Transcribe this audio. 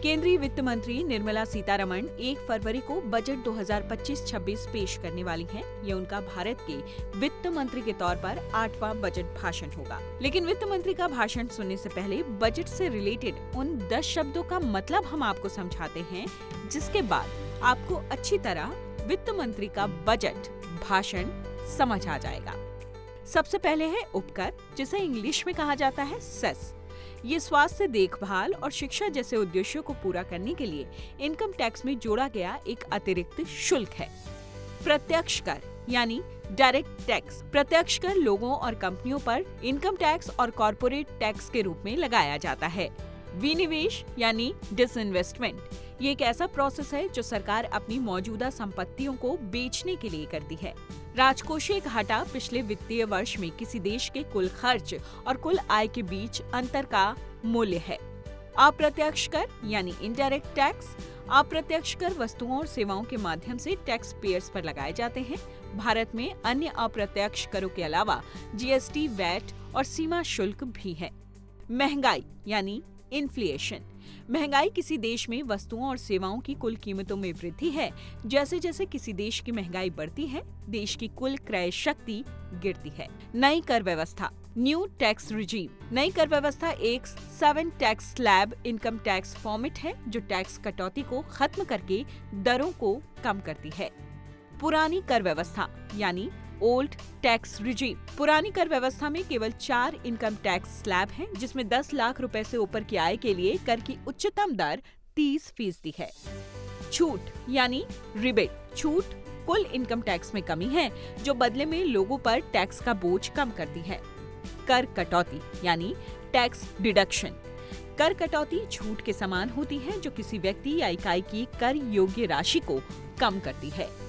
केंद्रीय वित्त मंत्री निर्मला सीतारमण 1 फरवरी को बजट 2025-26 पेश करने वाली हैं। ये उनका भारत के वित्त मंत्री के तौर पर 8वां बजट भाषण होगा। लेकिन वित्त मंत्री का भाषण सुनने से पहले बजट से रिलेटेड उन 10 शब्दों का मतलब हम आपको समझाते हैं, जिसके बाद आपको अच्छी तरह वित्त मंत्री का बजट भाषण समझ आ जाएगा। सबसे पहले है उपकर, जिसे इंग्लिश में कहा जाता है सेस। ये स्वास्थ्य देखभाल और शिक्षा जैसे उद्देश्यों को पूरा करने के लिए इनकम टैक्स में जोड़ा गया एक अतिरिक्त शुल्क है। प्रत्यक्ष कर यानी डायरेक्ट टैक्स। प्रत्यक्ष कर लोगों और कंपनियों पर इनकम टैक्स और कॉर्पोरेट टैक्स के रूप में लगाया जाता है। विनिवेश यानी डिसइन्वेस्टमेंट। ये एक ऐसा प्रोसेस है जो सरकार अपनी मौजूदा संपत्तियों को बेचने के लिए करती है। राजकोषीय घाटा पिछले वित्तीय वर्ष में किसी देश के कुल खर्च और कुल आय के बीच अंतर का मूल्य है। अप्रत्यक्ष कर यानी इनडायरेक्ट टैक्स। अप्रत्यक्ष कर वस्तुओं और सेवाओं के माध्यम से टैक्स पेयर्स पर लगाए जाते हैं। भारत में अन्य अप्रत्यक्ष करों के अलावा जीएसटी, वैट और सीमा शुल्क भी है। महंगाई यानी इन्फ्लेशन। महंगाई किसी देश में वस्तुओं और सेवाओं की कुल कीमतों में वृद्धि है। जैसे जैसे किसी देश की महंगाई बढ़ती है, देश की कुल क्रय शक्ति गिरती है। नई कर व्यवस्था, न्यू टैक्स रिजीम। नई कर व्यवस्था एक 7 tax slab income tax format है जो टैक्स कटौती को खत्म करके दरों को कम करती है। पुरानी कर व्यवस्था यानी ओल्ड टैक्स रिजीम। पुरानी कर व्यवस्था में केवल 4 इनकम टैक्स स्लैब हैं, जिसमें 10 लाख रुपए से ऊपर की आय के लिए कर की उच्चतम दर 30% है। छूट यानी रिबेट। छूट कुल इनकम टैक्स में कमी है जो बदले में लोगों पर टैक्स का बोझ कम करती है। कर कटौती यानी टैक्स डिडक्शन। कर कटौती छूट के समान होती है जो किसी व्यक्ति या इकाई की कर योग्य राशि को कम करती है।